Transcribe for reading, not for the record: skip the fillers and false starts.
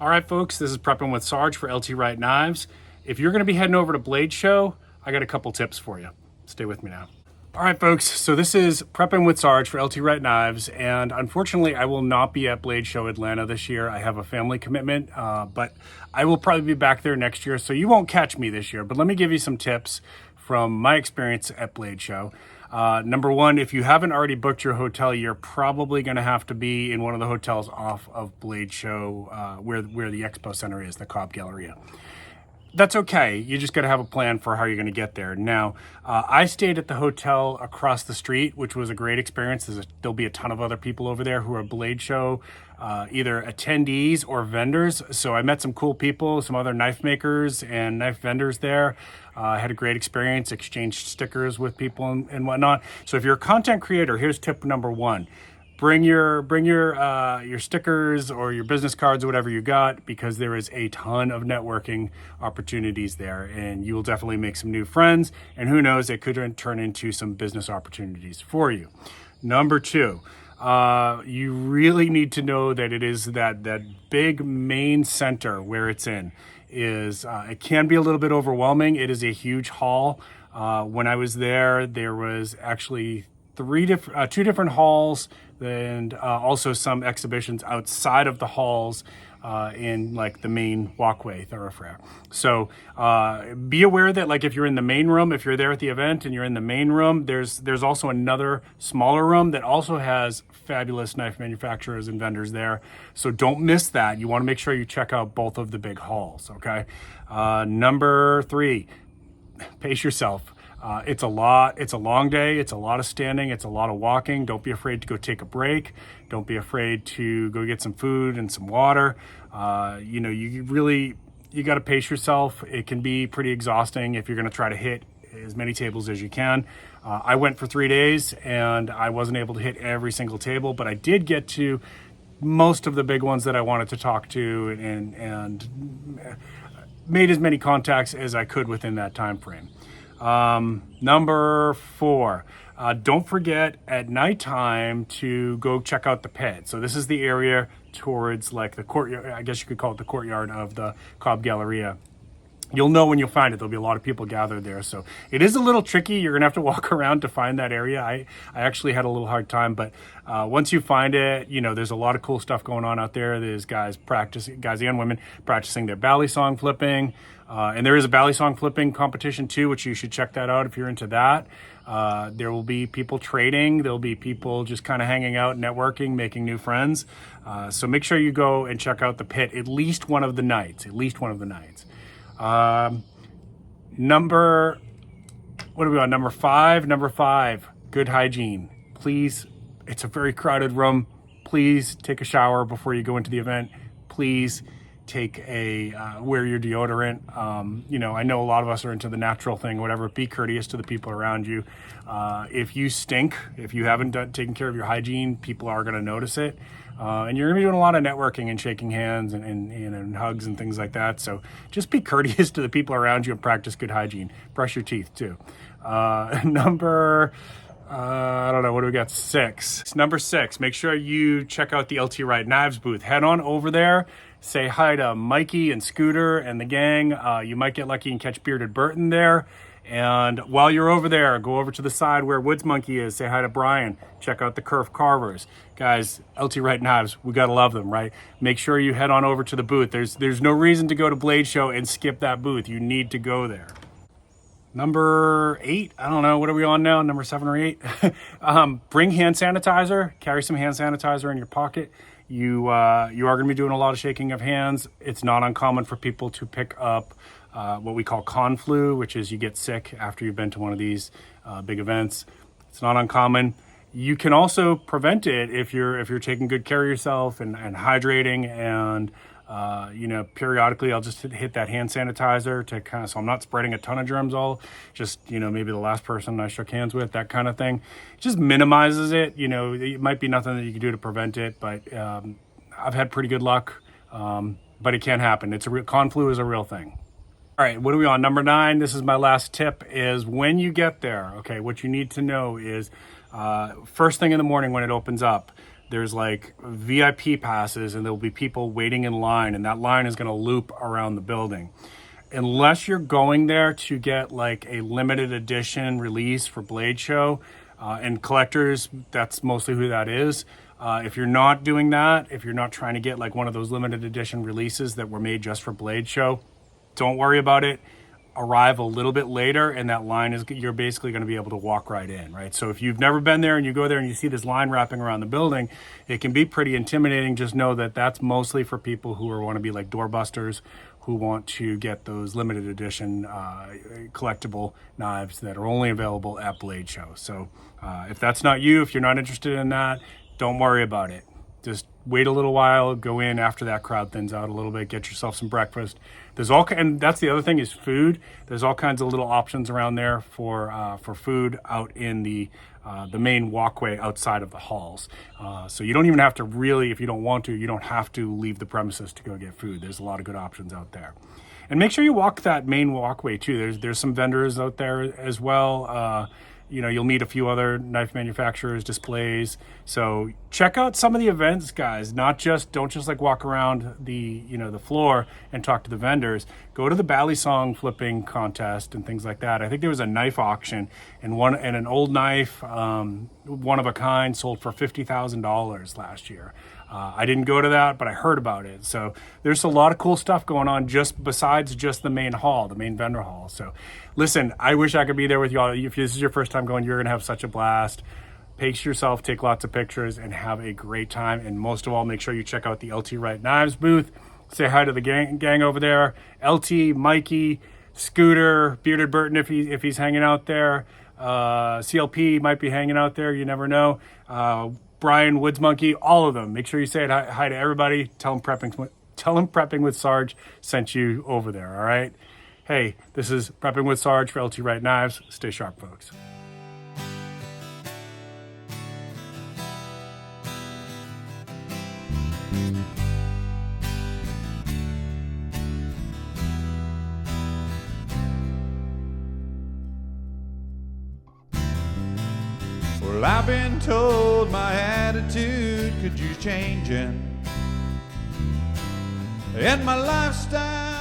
All right, folks, this is Prepping with Sarge for LT Wright Knives. If you're going to be heading over to Blade Show, I got a couple tips for you. Stay with me now. All right, folks, so this is Prepping with Sarge for LT Wright Knives, and unfortunately, I will not be at Blade Show Atlanta this year. I have a family commitment, but I will probably be back there next year, so you won't catch me this year. But let me give you some tips from my experience at Blade Show. Number one, if you haven't already booked your hotel, you're probably going to have to be in one of the hotels off of Blade Show, where the expo center is, the Cobb Galleria. That's okay. You just got to have a plan for how you're going to get there. Now, I stayed at the hotel across the street, which was a great experience. There'll be a ton of other people over there who are Blade Show, either attendees or vendors. So I met some cool people, some other knife makers and knife vendors there. I had a great experience, exchanged stickers with people and whatnot. So if you're a content creator, here's tip number one. Bring your stickers or your business cards or whatever you got, because there is a ton of networking opportunities there, and you will definitely make some new friends, and who knows, it could turn into some business opportunities for you. Number two, you really need to know that it is that big main center where it's in is, it can be a little bit overwhelming. It is a huge hall. When I was there was actually two different halls, and also some exhibitions outside of the halls in like the main walkway thoroughfare. So be aware that, like, if you're in the main room, if you're there at the event and you're in the main room, there's also another smaller room that also has fabulous knife manufacturers and vendors there. So don't miss that. You want to make sure you check out both of the big halls, okay? Number three, pace yourself. It's a long day. It's a lot of standing. It's a lot of walking. Don't be afraid to go take a break. Don't be afraid to go get some food and some water. You got to pace yourself. It can be pretty exhausting if you're going to try to hit as many tables as you can. I went for 3 days and I wasn't able to hit every single table, but I did get to most of the big ones that I wanted to talk to, and made as many contacts as I could within that time frame. Number four, don't forget at nighttime to go check out the pit. So this is the area towards like the courtyard, I guess you could call it the courtyard of the Cobb Galleria. You'll know when you'll find it. There'll be a lot of people gathered there. So it is a little tricky. You're going to have to walk around to find that area. I actually had a little hard time, but once you find it, there's a lot of cool stuff going on out there. There's guys and women practicing their bally song flipping. And there is a bally song flipping competition too, which you should check that out if you're into that. There will be people trading. There'll be people just kind of hanging out, networking, making new friends. So make sure you go and check out the pit at least one of the nights. Number five, good hygiene. Please, it's a very crowded room. Please take a shower before you go into the event. Please wear your deodorant. I know a lot of us are into the natural thing, whatever. Be courteous to the people around you. If you stink, if you haven't taken care of your hygiene, people are going to notice it. And you're going to be doing a lot of networking and shaking hands and hugs and things like that. So just be courteous to the people around you and practice good hygiene. Brush your teeth too. Number 6. Number 6, make sure you check out the LT Wright Knives booth. Head on over there. Say hi to Mikey and Scooter and the gang. You might get lucky and catch Bearded Burton there. And while you're over there, go over to the side where Woods Monkey is. Say hi to Brian. Check out the Curve Carvers. Guys, LT Wright Knives, we got to love them, right? Make sure you head on over to the booth. There's no reason to go to Blade Show and skip that booth. You need to go there. Number 8, I don't know, what are we on now? Number 7 or 8? Bring hand sanitizer. Carry some hand sanitizer in your pocket. You are going to be doing a lot of shaking of hands. It's not uncommon for people to pick up what we call con flu, which is you get sick after you've been to one of these big events. It's not uncommon. You can also prevent it if you're taking good care of yourself and hydrating, and periodically I'll just hit that hand sanitizer to kind of, so I'm not spreading a ton of germs just maybe the last person I shook hands with, that kind of thing. It just minimizes it. It might be nothing that you can do to prevent it, but I've had pretty good luck. But it can happen. Con flu is a real thing. All right, what are we on? Number 9, this is my last tip, is when you get there, okay, what you need to know is first thing in the morning when it opens up, there's like VIP passes, and there'll be people waiting in line, and that line is going to loop around the building. Unless you're going there to get like a limited edition release for Blade Show, and collectors, that's mostly who that is. If you're not doing that, if you're not trying to get like one of those limited edition releases that were made just for Blade Show, don't worry about it. Arrive a little bit later, and that line is, you're basically going to be able to walk right in, right? So if you've never been there and you go there and you see this line wrapping around the building, it can be pretty intimidating. Just know that that's mostly for people who want to be like doorbusters, who want to get those limited edition collectible knives that are only available at Blade Show. So if that's not you, if you're not interested in that, don't worry about it. Just wait a little while, go in after that crowd thins out a little bit, get yourself some breakfast. There's and that's the other thing is food. There's all kinds of little options around there for food out in the main walkway outside of the halls. So you don't even have to really, if you don't want to, you don't have to leave the premises to go get food. There's a lot of good options out there. And make sure you walk that main walkway too. There's some vendors out there as well. You'll meet a few other knife manufacturers, displays. So check out some of the events, guys. Don't just like walk around the floor and talk to the vendors. Go to the Bally Song flipping contest and things like that. I think there was a knife auction, and an old knife, one of a kind, sold for $50,000 last year. I didn't go to that, but I heard about it. So there's a lot of cool stuff going on just besides just the main hall, the main vendor hall. So listen, I wish I could be there with you all. If this is your first time going, you're going to have such a blast. Pace yourself, take lots of pictures, and have a great time. And most of all, make sure you check out the LT Wright Knives booth. Say hi to the gang over there. LT, Mikey, Scooter, Bearded Burton if he's hanging out there. CLP might be hanging out there. You never know. Brian, Woods Monkey, all of them. Make sure you say hi to everybody. Tell them Prepping with Sarge sent you over there, all right? Hey, this is Prepping with Sarge for LT Wright Knives. Stay sharp, folks. Well, I've been told my attitude could use changing, and my lifestyle